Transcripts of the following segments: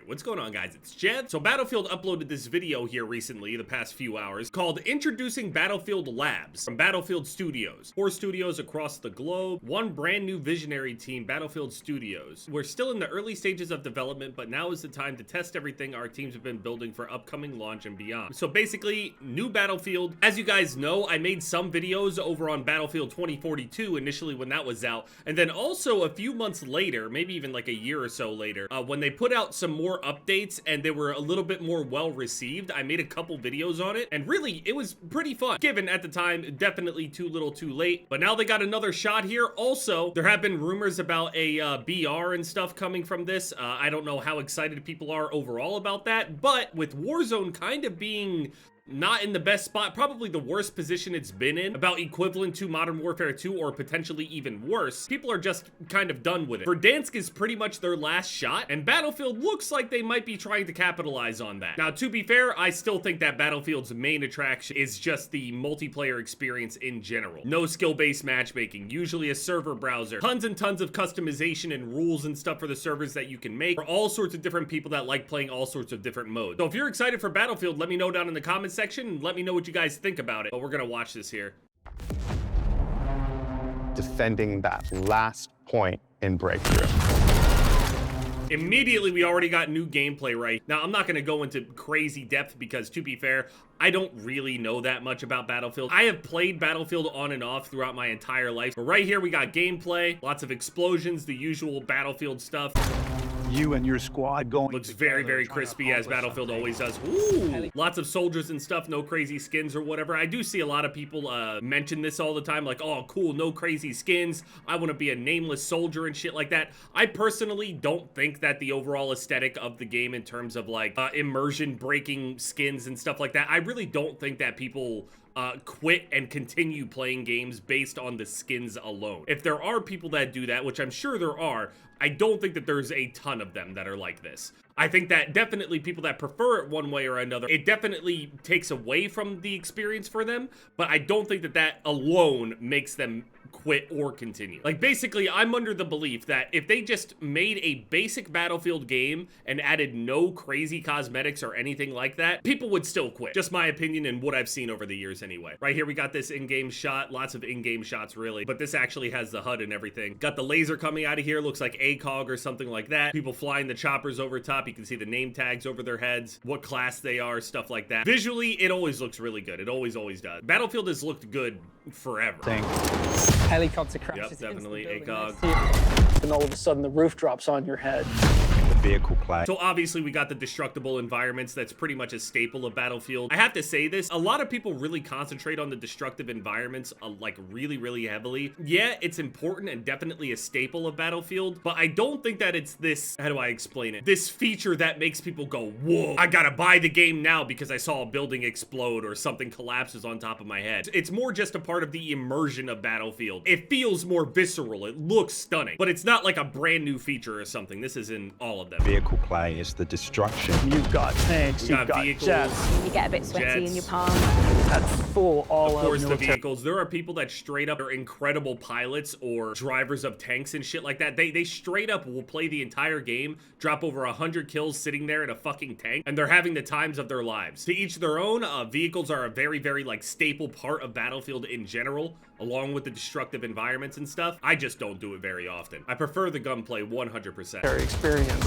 What's going on, guys? It's Jev. So Battlefield uploaded this video here recently, the past few hours, called Introducing Battlefield Labs from Battlefield Studios. 4 studios across the globe, one brand new visionary team, Battlefield Studios. We're still in the early stages of development, but now is the time to test everything our teams have been building for upcoming launch and beyond. So basically, new Battlefield. As you guys know, I made some videos over on Battlefield 2042 initially when that was out, and then also a few months later, maybe even like a year or so later, when they put out some more updates and they were a little bit more well received, I made a couple videos on it, and really it was pretty fun. Given at the time, definitely too little too late, but now they got another shot here. Also, there have been rumors about a BR and stuff coming from this. I don't know how excited people are overall about that, but with Warzone kind of being not in the best spot, probably the worst position it's been in, about equivalent to Modern Warfare 2 or potentially even worse, people are just kind of done with it. Verdansk is pretty much their last shot, and Battlefield looks like they might be trying to capitalize on that. Now, to be fair, I still think that Battlefield's main attraction is just the multiplayer experience in general. No skill-based matchmaking, usually a server browser, tons and tons of customization and rules and stuff for the servers that you can make for all sorts of different people that like playing all sorts of different modes. So if you're excited for Battlefield, let me know down in the comments section and let me know what you guys think about it. But we're gonna watch this here. Defending that last point in breakthrough. Immediately, we already got new gameplay right. Now, I'm not gonna go into crazy depth because, to be fair, I don't really know that much about Battlefield. I have played Battlefield on and off throughout my entire life. But right here, we got gameplay, lots of explosions, the usual Battlefield stuff. You and your squad going looks very, very crispy, as Battlefield always does. Ooh, lots of soldiers and stuff, no crazy skins or whatever. I do see a lot of people mention this all the time, like, oh, cool, no crazy skins. I want to be a nameless soldier and shit like that. I personally don't think that the overall aesthetic of the game in terms of like immersion breaking skins and stuff like that, I really don't think that people quit and continue playing games based on the skins alone. If there are people that do that, which I'm sure there are, I don't think that there's a ton of them that are like this. I think that definitely people that prefer it one way or another, it definitely takes away from the experience for them, but I don't think that that alone makes them quit or continue. Like, basically, I'm under the belief that if they just made a basic Battlefield game and added no crazy cosmetics or anything like that, people would still quit. Just my opinion and what I've seen over the years anyway. Right here, we got this in-game shot. Lots of in-game shots, really. But this actually has the HUD and everything. Got the laser coming out of here. Looks like ACOG or something like that. People flying the choppers over top. You can see the name tags over their heads, what class they are, stuff like that. Visually, it always looks really good. It always does. Battlefield has looked good forever. Helicopter crashes. Yep, definitely ACOG. And all of a sudden the roof drops on your head. Vehicle play. So obviously we got the destructible environments. That's pretty much a staple of Battlefield. I have to say this, a lot of people really concentrate on the destructive environments like really heavily. Yeah, it's important and definitely a staple of Battlefield, but I don't think that it's this, how do I explain it? This feature that makes people go, whoa, I gotta buy the game now because I saw a building explode or something collapses on top of my head. It's more just a part of the immersion of Battlefield. It feels more visceral. It looks stunning, but it's not like a brand new feature or something. This is in all of them. Vehicle play is the destruction. You've got tanks, you've got vehicles, jets. You get a bit sweaty in your palm. That's full all of course, out the military. vehicles. There are people that straight up are incredible pilots or drivers of tanks and shit like that. They straight up will play the entire game, drop over 100 kills sitting there in a fucking tank, and they're having the times of their lives. To each their own. Vehicles are a very like staple part of Battlefield in general, along with the destructive environments and stuff. I just don't do it very often. I prefer the gunplay 100%. Very experience.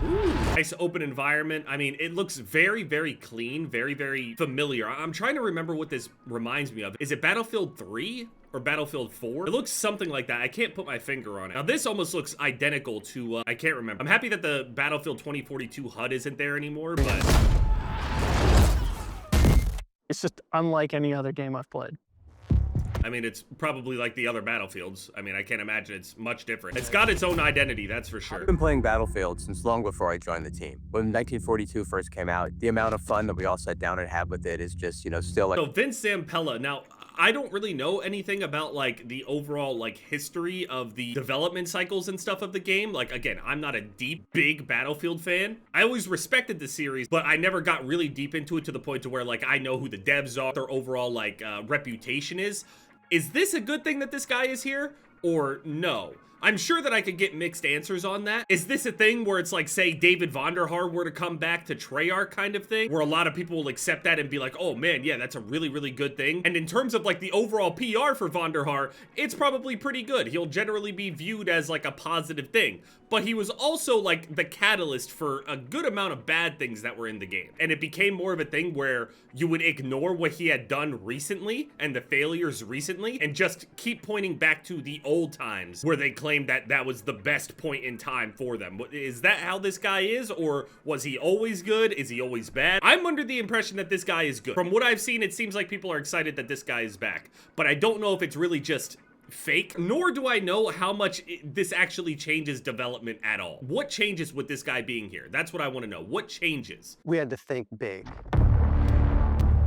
Ooh, nice open environment. I mean, it looks very clean, very familiar. I'm trying to remember what this reminds me of. Is it Battlefield 3 or Battlefield 4? It looks something like that. I can't put my finger on it. Now, this almost looks identical to, I can't remember. I'm happy that the Battlefield 2042 HUD isn't there anymore, but It's just unlike any other game I've played. I mean, it's probably like the other Battlefields. I mean, I can't imagine it's much different. It's got its own identity, that's for sure. I've been playing Battlefield since long before I joined the team. When 1942 first came out, the amount of fun that we all sat down and had with it is just, you know, still like... So Vince Zampella, now, I don't really know anything about like the overall like history of the development cycles and stuff of the game. Like, again, I'm not a big Battlefield fan. I always respected the series, but I never got really deep into it to the point to where like I know who the devs are, their overall like reputation is. Is this a good thing that this guy is here or no? I'm sure that I could get mixed answers on that. Is this a thing where it's like, say, David Vonderhaar were to come back to Treyarch kind of thing, where a lot of people will accept that and be like, oh man, yeah, that's a really, really good thing. And in terms of like the overall PR for Vonderhaar, it's probably pretty good. He'll generally be viewed as like a positive thing. But he was also like the catalyst for a good amount of bad things that were in the game. And it became more of a thing where you would ignore what he had done recently and the failures recently and just keep pointing back to the old times where they claimed that that was the best point in time for them. Is that how this guy is? Or was he always good? Is he always bad? I'm under the impression that this guy is good. From what I've seen, it seems like people are excited that this guy is back. But I don't know if it's really just fake, nor do I know how much this actually changes development at all. What changes with this guy being here? That's what I want to know. What changes? We had to think big.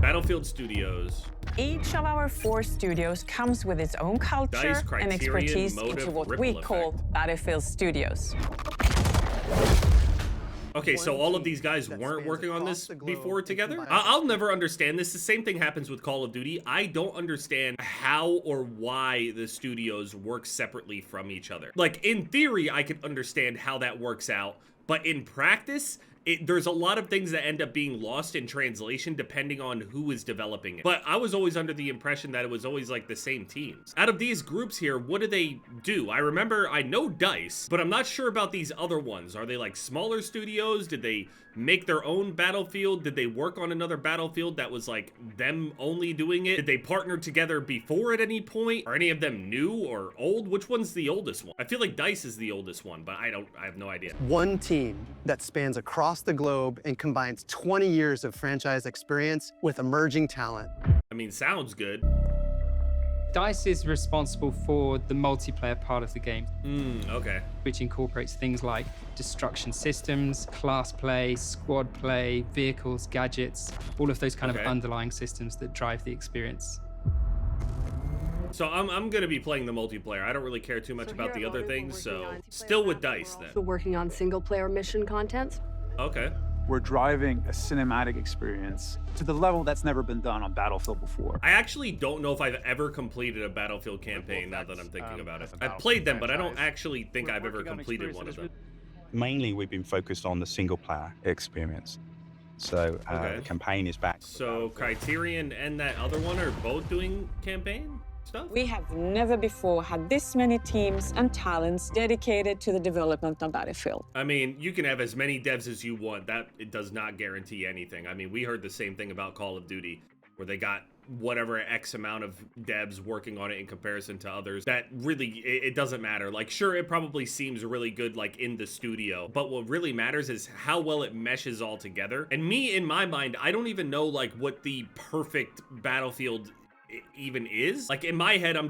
Battlefield Studios. Each of our 4 studios comes with its own culture DICE, and expertise Motive, into what Ripple we Effect. call Battlefield Studios. Okay, so all of these guys weren't working on this before together? I'll never understand this. The same thing happens with Call of Duty. I don't understand how or why the studios work separately from each other. Like, in theory, I can understand how that works out, but in practice, there's a lot of things that end up being lost in translation depending on who is developing it. But I was always under the impression that it was always like the same teams. Out of these groups here, what do they do? I know DICE, but I'm not sure about these other ones. Are they like smaller studios? Did they make their own Battlefield? Did they work on another Battlefield that was like them only doing it? Did they partner together before at any point? Are any of them new or old? Which one's the oldest one? I feel like DICE is the oldest one, but I have no idea. One team that spans across the globe and combines 20 years of franchise experience with emerging talent. I mean, sounds good. DICE is responsible for the multiplayer part of the game, Okay. which incorporates things like destruction systems, class play, squad play, vehicles, gadgets, all of those kind of underlying systems that drive the experience. So I'm gonna be playing the multiplayer. I don't really care too much about the other things, so still with DICE then. We're working on single-player mission content. Okay. We're driving a cinematic experience to the level that's never been done on Battlefield before. I actually don't know if I've ever completed a Battlefield campaign now that I'm thinking about it. I've played them, but I don't actually think I've ever completed one of them. Mainly, we've been focused on the single-player experience. So the campaign is back. So Criterion and that other one are both doing campaign stuff? We have never before had this many teams and talents dedicated to the development of Battlefield. I mean, you can have as many devs as you want. That it does not guarantee anything. I mean, we heard the same thing about Call of Duty, where they got whatever X amount of devs working on it in comparison to others. That really, it doesn't matter. Like, sure, it probably seems really good, like, in the studio, but what really matters is how well it meshes all together. And me, in my mind, I don't even know, like, what the perfect Battlefield even is. Like, in my head, I'm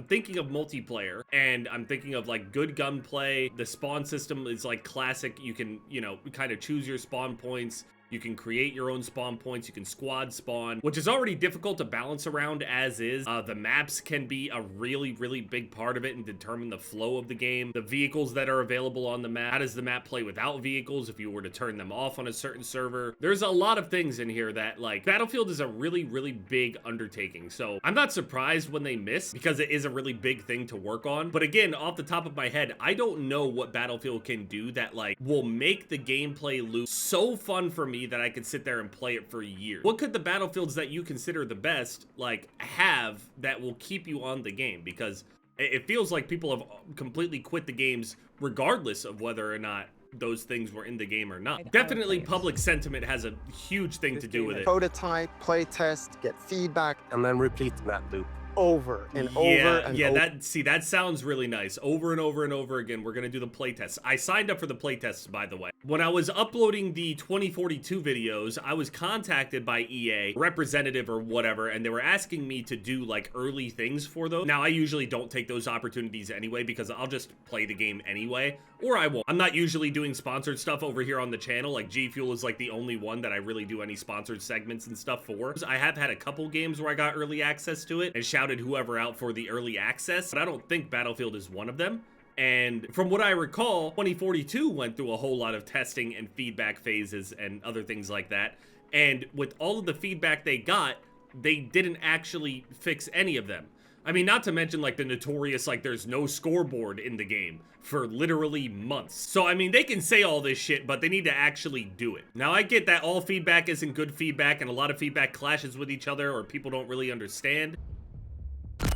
thinking of multiplayer, and I'm thinking of like good gunplay. The spawn system is like classic. You can, you know, kind of choose your spawn points. You can create your own spawn points. You can squad spawn, which is already difficult to balance around as is. The maps can be a really, really big part of it and determine the flow of the game. The vehicles that are available on the map. How does the map play without vehicles if you were to turn them off on a certain server? There's a lot of things in here that, like, Battlefield is a really, really big undertaking. So I'm not surprised when they miss, because it is a really big thing to work on. But again, off the top of my head, I don't know what Battlefield can do that, like, will make the gameplay loop so fun for me that I could sit there and play it for years. What could the Battlefields that you consider the best, like, have that will keep you on the game? Because it feels like people have completely quit the games regardless of whether or not those things were in the game or not. Definitely public sentiment has a huge thing to do with it. Prototype, play test, get feedback, and then repeat that loop over and over and over. That sounds really nice. Over and over and over again. We're gonna do the playtests. I signed up for the playtests, by the way. When I was uploading the 2042 videos, I was contacted by EA, representative or whatever, and they were asking me to do like early things for those. Now, I usually don't take those opportunities anyway, because I'll just play the game anyway, or I won't. I'm not usually doing sponsored stuff over here on the channel. Like, GFUEL is like the only one that I really do any sponsored segments and stuff for. I have had a couple games where I got early access to it and shouted whoever out for the early access, but I don't think Battlefield is one of them. And from what I recall, 2042 went through a whole lot of testing and feedback phases and other things like that. And with all of the feedback they got, they didn't actually fix any of them. I mean, not to mention like the notorious, like there's no scoreboard in the game for literally months. So, I mean, they can say all this shit, but they need to actually do it. Now, I get that all feedback isn't good feedback and a lot of feedback clashes with each other or people don't really understand.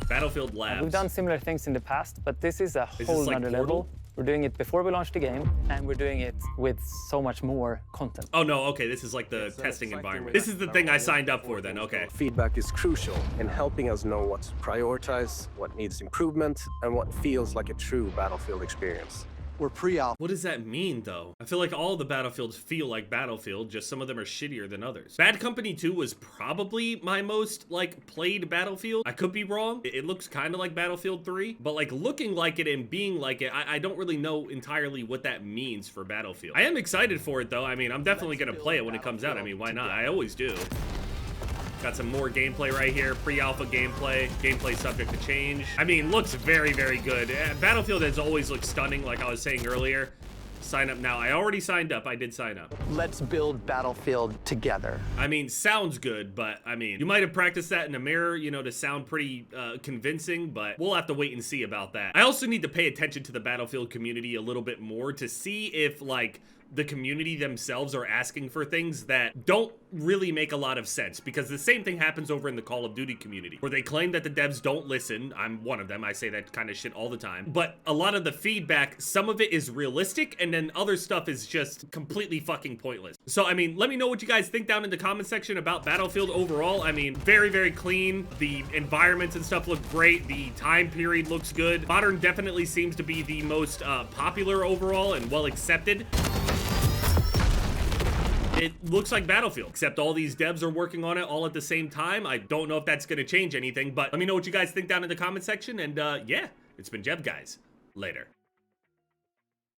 Battlefield Labs. We've done similar things in the past, but this is a whole nother level. We're doing it before we launch the game, and we're doing it with so much more content. Oh no, okay, this is like the testing environment. This is the thing I signed up for then, okay. Feedback is crucial in helping us know what to prioritize, what needs improvement, and what feels like a true Battlefield experience. We're pre-alpha. What does that mean, though? I feel like all the Battlefields feel like Battlefield, just some of them are shittier than others. Bad Company 2 was probably my most, like, played Battlefield. I could be wrong. It looks kind of like Battlefield 3, but, like, looking like it and being like it, I don't really know entirely what that means for Battlefield. I am excited for it, though. I mean, I'm definitely gonna play it when it comes out. I mean, why not? I always do. Got some more gameplay right here, pre-alpha gameplay subject to change. I mean, looks very, very good. Battlefield has always looked stunning, like I was saying earlier. Sign up now. I already signed up. I did sign up. Let's build Battlefield together. I mean, sounds good, but I mean, you might have practiced that in a mirror, you know, to sound pretty convincing, but we'll have to wait and see about that. I also need to pay attention to the Battlefield community a little bit more to see if, like, the community themselves are asking for things that don't really make a lot of sense, because the same thing happens over in the Call of Duty community where they claim that the devs don't listen. I'm one of them. I say that kind of shit all the time, but a lot of the feedback, some of it is realistic and then other stuff is just completely fucking pointless. So I mean, let me know what you guys think down in the comment section about Battlefield overall. I mean, very, very clean. The environments and stuff look great. The time period looks good. Modern definitely seems to be the most popular overall and well accepted. It looks like Battlefield, except all these devs are working on it all at the same time. I don't know if that's going to change anything, but let me know what you guys think down in the comment section. And yeah, it's been JEV, guys. Later.